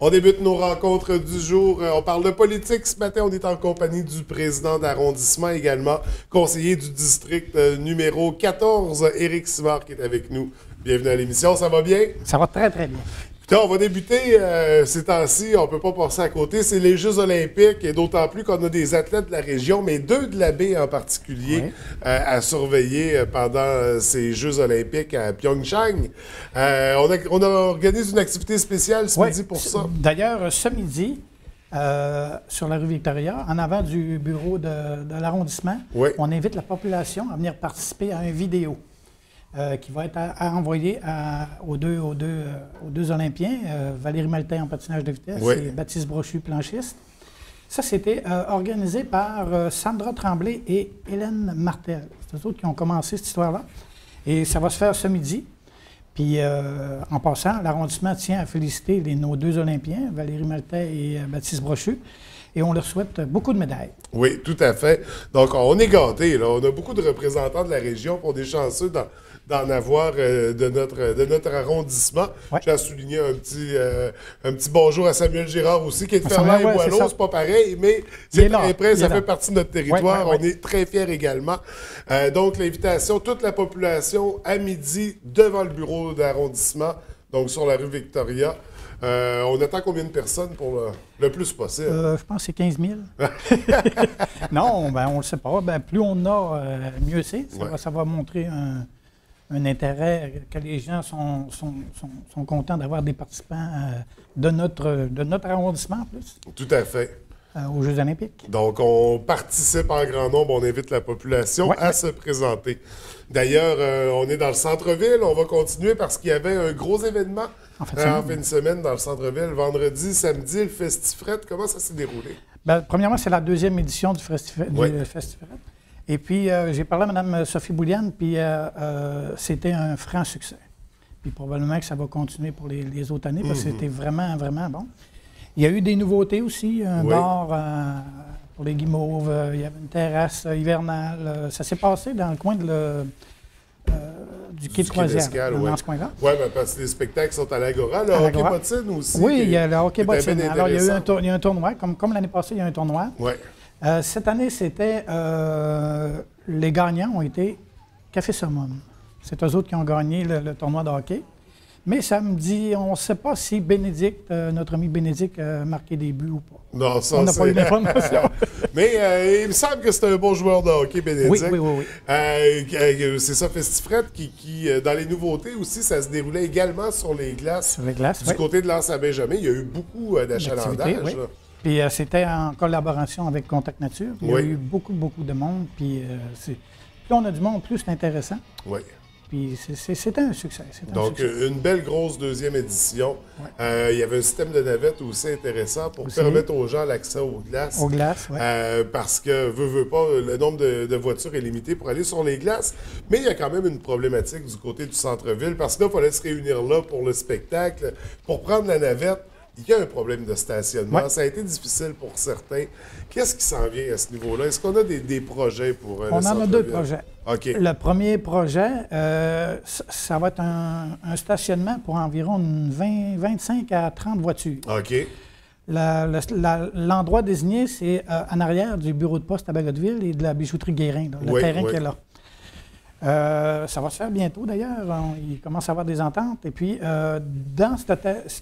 On débute nos rencontres du jour. On parle de politique. Ce matin, on est en compagnie du président d'arrondissement, également conseiller du district numéro 14, Éric Simard, qui est avec nous. Bienvenue à l'émission. Ça va bien? Ça va très, très bien. Putain, on va débuter ces temps-ci, on ne peut pas passer à côté. C'est les Jeux olympiques, et d'autant plus qu'on a des athlètes de la région, mais deux de la baie en particulier, à surveiller pendant ces Jeux olympiques à Pyeongchang. On organise une activité spéciale ce midi pour ça. D'ailleurs, ce midi, sur la rue Victoria, en avant du bureau de l'arrondissement, on invite la population à venir participer à une vidéo. Qui va être envoyé aux deux Olympiens, Valérie Maltais en patinage de vitesse et Baptiste Brochu, planchiste. Ça, c'était organisé par Sandra Tremblay et Hélène Martel. C'est eux autres qui ont commencé cette histoire-là. Et ça va se faire ce midi. Puis, en passant, l'arrondissement tient à féliciter nos deux Olympiens, Valérie Maltais et Baptiste Brochu. Et on leur souhaite beaucoup de médailles. Oui, tout à fait. Donc, on est gâtés, là. On a beaucoup de représentants de la région, pour des chanceux d'en avoir de notre arrondissement. J'ai à souligner un petit bonjour à Samuel Girard aussi, qui est de Ferland-et-Boileau. C'est pas pareil, mais c'est très près, ça fait partie de notre territoire. On est très fiers également. Donc, l'invitation, toute la population, à midi, devant le bureau d'arrondissement, donc sur la rue Victoria. On attend combien de personnes pour le plus possible? Je pense que c'est 15 000. Non, on ne le sait pas. Plus on a, mieux c'est. Ça va montrer un intérêt que les gens sont contents d'avoir des participants de notre arrondissement en plus. Tout à fait. Aux Jeux olympiques. Donc, on participe en grand nombre, on invite la population à se présenter. D'ailleurs, on est dans le centre-ville, on va continuer parce qu'il y avait un gros événement en fin de semaine dans le centre-ville, vendredi, samedi, le Festifret. Comment ça s'est déroulé? Premièrement, c'est la deuxième édition du Festifret. Et puis, j'ai parlé à Mme Sophie Bouliane, puis c'était un franc succès. Puis probablement que ça va continuer pour les autres années, parce que c'était vraiment, vraiment bon. Il y a eu des nouveautés aussi, un bar pour les guimauves, il y avait une terrasse hivernale. Ça s'est passé dans le coin du quai de croisière, dans ce coin-là. Oui, parce que les spectacles sont à l'Agora. Le hockey bottine aussi. Oui, il y a le hockey bottine. Alors, il y a un tournoi, comme l'année passée, il y a un tournoi. Oui. Cette année, c'était les gagnants ont été Café Summum. C'est eux autres qui ont gagné le tournoi de hockey. Mais samedi, on ne sait pas si Bénédicte, notre ami Bénédicte, a marqué des buts ou pas. Non, ça, on n'a pas eu d'informations. Mais il me semble que c'est un bon joueur de hockey, Bénédicte. Oui. C'est ça, Festifret, qui dans les nouveautés aussi, ça se déroulait également sur les glaces. Sur les glaces, du côté de l'Anse-à-Benjamin, il y a eu beaucoup d'achalandage. Puis c'était en collaboration avec Contact Nature. Il y a eu beaucoup de monde. Puis plus on a du monde, plus c'est intéressant. Oui. Puis c'était un succès. Donc, une belle grosse deuxième édition. Il y avait un système de navette aussi intéressant pour permettre aux gens l'accès aux glaces. Aux glaces, oui. Parce que, veut pas, le nombre de voitures est limité pour aller sur les glaces. Mais il y a quand même une problématique du côté du centre-ville, parce que là, il fallait se réunir là pour le spectacle, pour prendre la navette. Il y a un problème de stationnement. Ça a été difficile pour certains. Qu'est-ce qui s'en vient à ce niveau-là? Est-ce qu'on a des projets pour On en a deux projets. OK. Le premier projet, ça va être un stationnement pour environ 25 à 30 voitures. OK. L'endroit désigné, c'est en arrière du bureau de poste à Bagotville et de la bijouterie Guérin, le terrain qui est là. Ça va se faire bientôt, d'ailleurs. Il commence à avoir des ententes. Et puis,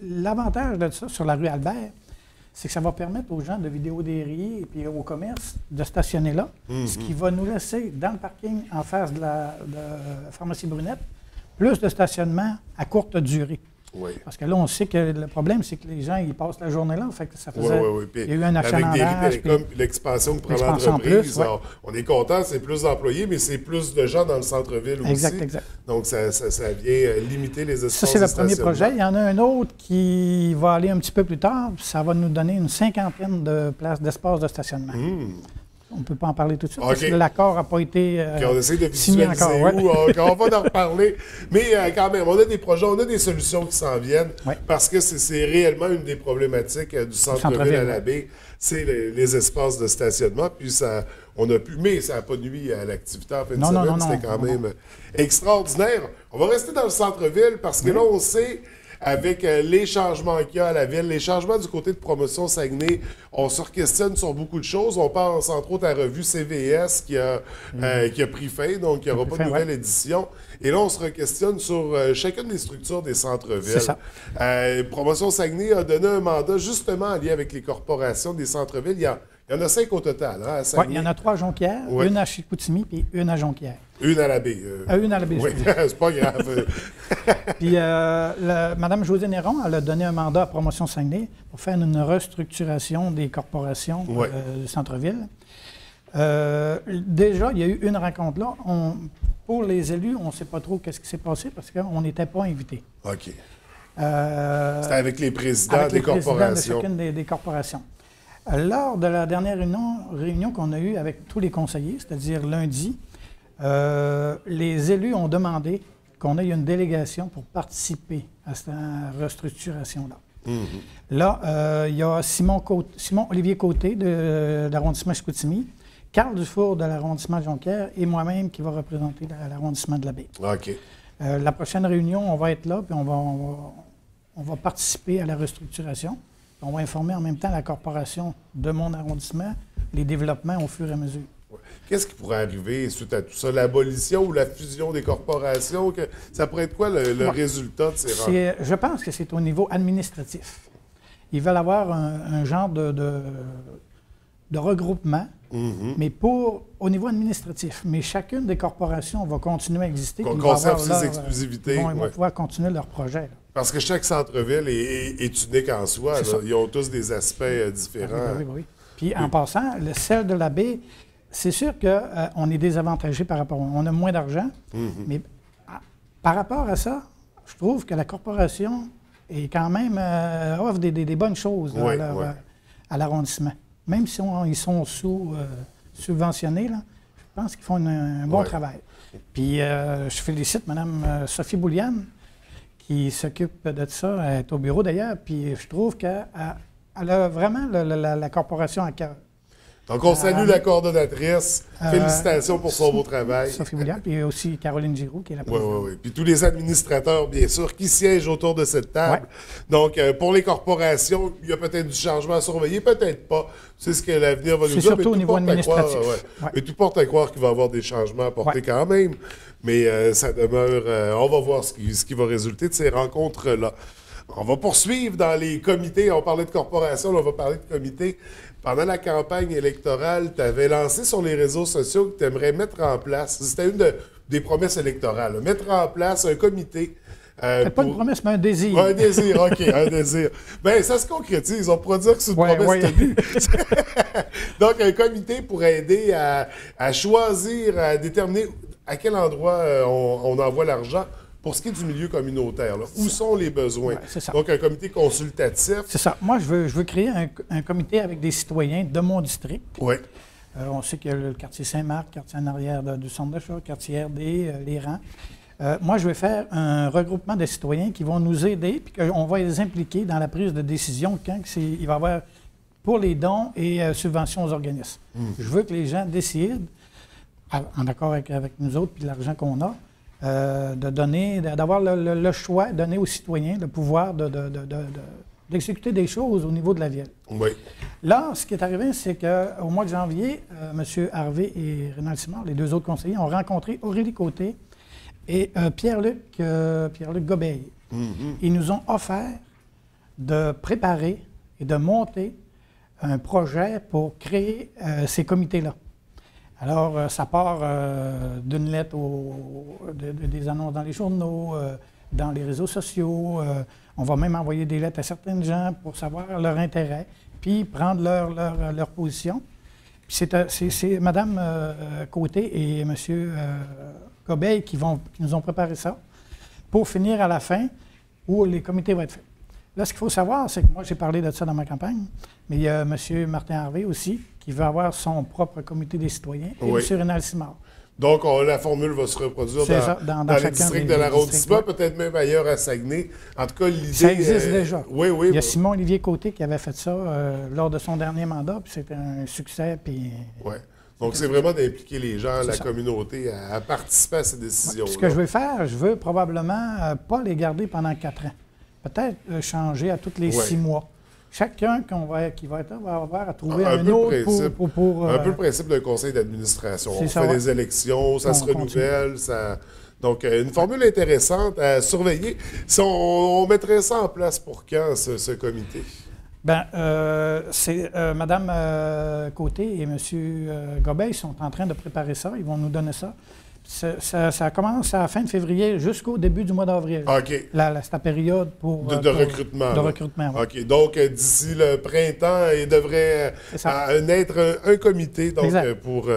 l'avantage de ça sur la rue Albert, c'est que ça va permettre aux gens de Vidéodéry et puis au commerce de stationner là, ce qui va nous laisser dans le parking en face de la pharmacie Brunette plus de stationnement à courte durée. Oui. Parce que là, on sait que le problème, c'est que les gens, ils passent la journée là. Fait que ça faisait... Puis, il y a eu un achalandage. Avec l'expansion que prend l'entreprise, on est content, c'est plus d'employés, mais c'est plus de gens dans le centre-ville aussi. Exact. Donc, ça vient limiter les espaces. Ça, c'est le premier projet. Il y en a un autre qui va aller un petit peu plus tard. Ça va nous donner une 50aine de places d'espace de stationnement. On ne peut pas en parler tout de suite parce que l'accord n'a pas été on essaie de signé encore. On va en reparler. Mais quand même, on a des projets, on a des solutions qui s'en viennent parce que c'est réellement une des problématiques du centre-ville à la baie. C'est les espaces de stationnement. Puis on a pu, mais ça n'a pas nuit à l'activité en fin de semaine. C'était quand même extraordinaire. On va rester dans le centre-ville parce que là, on sait... avec les changements qu'il y a à la ville, les changements du côté de Promotion Saguenay, on se questionne sur beaucoup de choses. On pense entre autres à la revue CVS qui a pris fin, donc il n'y aura pas de nouvelle édition. Et là, on se questionne sur chacune des structures des centres-villes. C'est ça. Promotion Saguenay a donné un mandat justement en lien avec les corporations des centres-villes. Il y en a 5 au total, hein, à Saguenay. Oui, il y en a 3 à Jonquière, une à Chicoutimi et une à Jonquière. Une à la baie. Une à la baie. Oui, c'est pas grave. Puis Mme Josée Néron, elle a donné un mandat à Promotion Saguenay pour faire une restructuration des corporations du centre-ville. Déjà, il y a eu une rencontre là. Pour les élus, on ne sait pas trop qu'est-ce qui s'est passé parce qu'on n'était pas invités. OK. C'était avec les présidents des corporations. De chacune des corporations. Lors de la dernière réunion qu'on a eue avec tous les conseillers, c'est-à-dire lundi, les élus ont demandé qu'on ait une délégation pour participer à cette restructuration-là. Là, il y a Simon-Olivier Côté de l'arrondissement Chicoutimi, Carl Dufour de l'arrondissement de Jonquière et moi-même qui va représenter l'arrondissement de la Baie. OK. La prochaine réunion, on va être là, puis on va participer à la restructuration. On va informer en même temps la corporation de mon arrondissement, les développements au fur et à mesure. Qu'est-ce qui pourrait arriver suite à tout ça? L'abolition ou la fusion des corporations? Ça pourrait être quoi le résultat de ces rencontres? Je pense que c'est au niveau administratif. Ils veulent avoir un genre de regroupement, mais au niveau administratif. Mais chacune des corporations va continuer à exister. Qu'on conserve ses exclusivités. Ils vont pouvoir continuer leur projet. Là. Parce que chaque centre-ville est unique en soi. Ils ont tous des aspects différents. Oui. Puis en passant, celle de la baie, c'est sûr qu'on est désavantagé par rapport. On a moins d'argent, mais par rapport à ça, je trouve que la corporation est quand même offre des bonnes choses à l'arrondissement. Même si ils sont subventionnés, là, je pense qu'ils font un bon travail. Puis je félicite Mme Sophie Bouliane qui s'occupe de ça. Elle est au bureau d'ailleurs, puis je trouve qu'elle a vraiment la corporation à cœur. Donc, on salue la coordonnatrice. Félicitations pour son beau travail. Sophie Bouliane, puis aussi Caroline Giroux, qui est la présidente. Oui. Puis tous les administrateurs, bien sûr, qui siègent autour de cette table. Donc, pour les corporations, il y a peut-être du changement à surveiller, peut-être pas. C'est ce que l'avenir va nous dire. C'est surtout au niveau administratif. Mais tout porte à croire qu'il va y avoir des changements à apporter quand même. Mais ça demeure... on va voir ce qui va résulter de ces rencontres-là. On va poursuivre dans les comités. On parlait de corporations, là, on va parler de comités. Pendant la campagne électorale, tu avais lancé sur les réseaux sociaux que tu aimerais mettre en place. C'était une des promesses électorales. Là, mettre en place un comité. C'est pas une promesse, mais un désir. Un désir, OK, un désir. Bien, ça se concrétise. On pourrait dire que c'est une promesse tenue. Donc, un comité pour aider à choisir, à déterminer à quel endroit on envoie l'argent. Pour ce qui est du milieu communautaire, là, où sont les besoins? C'est ça. Donc, un comité consultatif. C'est ça. Moi, je veux créer un comité avec des citoyens de mon district. Oui. On sait qu'il y a le quartier Saint-Marc, quartier en arrière du centre d'achat, quartier RD, les rangs. Moi, je vais faire un regroupement de citoyens qui vont nous aider, puis qu'on va les impliquer dans la prise de décision quand il va y avoir pour les dons et subventions aux organismes. Je veux que les gens décident, en accord avec nous autres, puis l'argent qu'on a, d'avoir le choix, donner aux citoyens le pouvoir d'exécuter des choses au niveau de la ville. Oui. Là, ce qui est arrivé, c'est qu'au mois de janvier, M. Harvey et Rénal Simard, les deux autres conseillers, ont rencontré Aurélie Côté et Pierre-Luc Gobeil. Ils nous ont offert de préparer et de monter un projet pour créer ces comités-là. Alors, ça part d'une lettre, des annonces dans les journaux, dans les réseaux sociaux. On va même envoyer des lettres à certaines gens pour savoir leur intérêt, puis prendre leur position. Puis c'est Mme Côté et M. Gobeil qui nous ont préparé ça pour finir à la fin où les comités vont être faits. Là, ce qu'il faut savoir, c'est que moi, j'ai parlé de ça dans ma campagne, mais il y a M. Martin Harvey aussi, qui veut avoir son propre comité des citoyens, et M. Rénal Simard. Donc, la formule va se reproduire dans les districts de l'arrondissement, peut-être même ailleurs à Saguenay. En tout cas, l'idée... Ça existe déjà. Oui. Il y a Simon-Olivier Côté qui avait fait ça lors de son dernier mandat, puis c'était un succès. Puis... Oui. Donc, c'est vraiment d'impliquer les gens, la communauté, à participer à ces décisions-là. Ce que je veux faire, je veux probablement pas les garder pendant 4 ans. peut-être changer à tous les 6 mois. Chacun qui va être là va avoir à trouver un autre un peu le principe d'un conseil d'administration. On fait des élections, ça se renouvelle, Donc, une formule intéressante à surveiller. Si on mettrait ça en place pour quand, ce comité? Bien, c'est Mme Côté et M. Gobet, ils sont en train de préparer ça. Ils vont nous donner ça. Ça commence à la fin de février jusqu'au début du mois d'avril. OK. C'est la période de recrutement. De recrutement, oui. OK. Donc, d'ici le printemps, il devrait naître un comité pour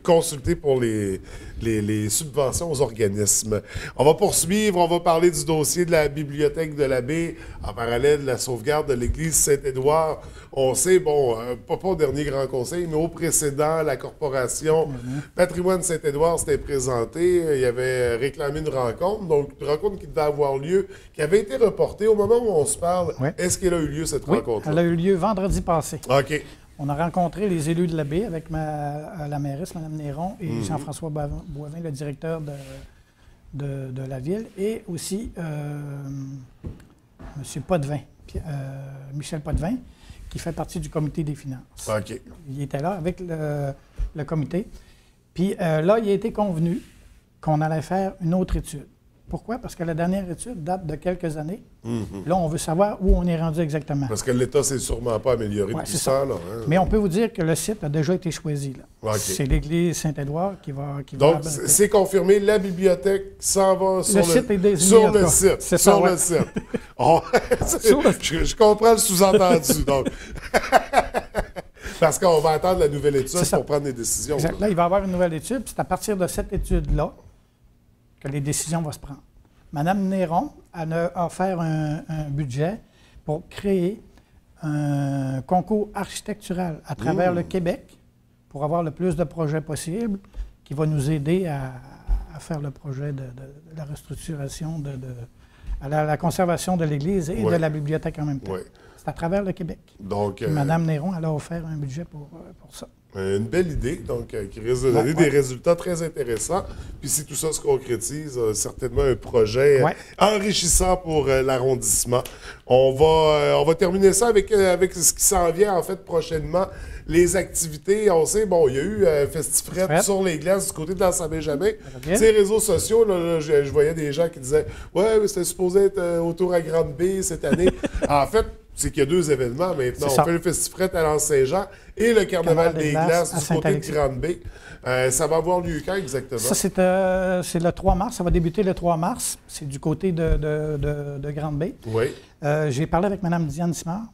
consulter pour les subventions aux organismes. On va poursuivre, on va parler du dossier de la bibliothèque de l'abbé en parallèle de la sauvegarde de l'église Saint-Édouard. On sait, pas au dernier Grand Conseil, mais au précédent, la corporation Patrimoine Saint-Édouard s'était présentée. Il avait réclamé une rencontre, donc une rencontre qui devait avoir lieu, qui avait été reportée au moment où on se parle. Oui. Est-ce qu'elle a eu lieu, cette rencontre-là? Elle a eu lieu vendredi passé. OK. On a rencontré les élus de l'abbé avec la mairesse, Mme Néron, et Jean-François Boivin, le directeur de la ville, et aussi M. Potvin, Michel Potvin, qui fait partie du comité des finances. OK. Il était là avec le comité. Puis là, il a été convenu qu'on allait faire une autre étude. Pourquoi? Parce que la dernière étude date de quelques années. Là, on veut savoir où on est rendu exactement. Parce que l'État ne s'est sûrement pas amélioré depuis ça. Là, hein? Mais on peut vous dire que le site a déjà été choisi. Là. Okay. C'est l'église Saint-Édouard qui va... Donc, c'est confirmé, la bibliothèque s'en va sur le site. Est désigné, sur le site. C'est sur le site. Je comprends le sous-entendu. Donc. Parce qu'on va attendre la nouvelle étude pour prendre des décisions. Exact. Là, il va y avoir une nouvelle étude. C'est à partir de cette étude-là que les décisions vont se prendre. Mme Néron a offert un budget pour créer un concours architectural à travers le Québec pour avoir le plus de projets possible qui va nous aider à faire le projet de la restructuration, à la conservation de l'Église et de la bibliothèque en même temps. C'est à travers le Québec. Donc, Mme Néron, elle a offert un budget pour ça. Une belle idée, donc, qui risque de donner des résultats très intéressants. Puis si tout ça se concrétise, certainement un projet enrichissant pour l'arrondissement. On va terminer ça avec ce qui s'en vient, en fait, prochainement. Les activités, on sait, il y a eu Festifrette sur les glaces du côté de l'Anse-Saint-Benjamin. Ces réseaux sociaux, là, je voyais des gens qui disaient « Ouais, c'était supposé être autour à Grande-Bay cette année. » En fait, c'est qu'il y a 2 événements maintenant. On fait le Festifrette à l'Anse-Saint-Jean et le Carnaval des glaces du côté de Grande-Bay. Ça va avoir lieu quand exactement? Ça, c'est le 3 mars. Ça va débuter le 3 mars. C'est du côté de Grande-Bay. Oui. J'ai parlé avec Mme Diane Simard,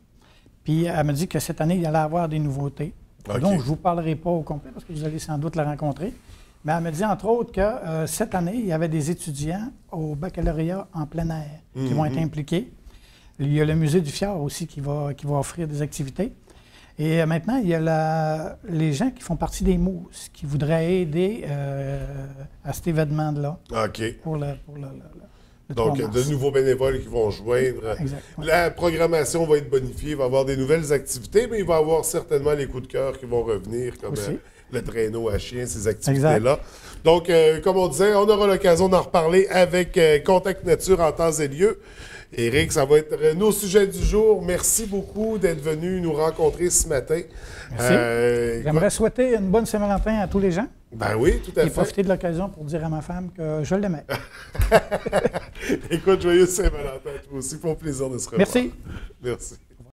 puis elle m'a dit que cette année, il allait y avoir des nouveautés. Okay. Donc, je ne vous parlerai pas au complet parce que vous allez sans doute la rencontrer. Mais elle me dit, entre autres, que cette année, il y avait des étudiants au baccalauréat en plein air qui vont être impliqués. Il y a le musée du Fjord aussi qui va offrir des activités. Et maintenant, il y a les gens qui font partie des mousses qui voudraient aider à cet événement-là. OK. Pour le donc, de nouveaux bénévoles qui vont joindre. Exactement. La programmation va être bonifiée, il va y avoir des nouvelles activités, mais il va y avoir certainement les coups de cœur qui vont revenir, comme le traîneau à chien, ces activités-là. Donc, comme on disait, on aura l'occasion d'en reparler avec Contact Nature en temps et lieu. Éric, ça va être nos sujets du jour. Merci beaucoup d'être venu nous rencontrer ce matin. Merci. J'aimerais souhaiter une bonne Saint-Valentin à tous les gens. Ben oui, tout à fait. Et profiter de l'occasion pour dire à ma femme que je l'aimais. Écoute, joyeux Saint-Valentin à toi aussi. Pour plaisir de se revoir. Merci. Merci.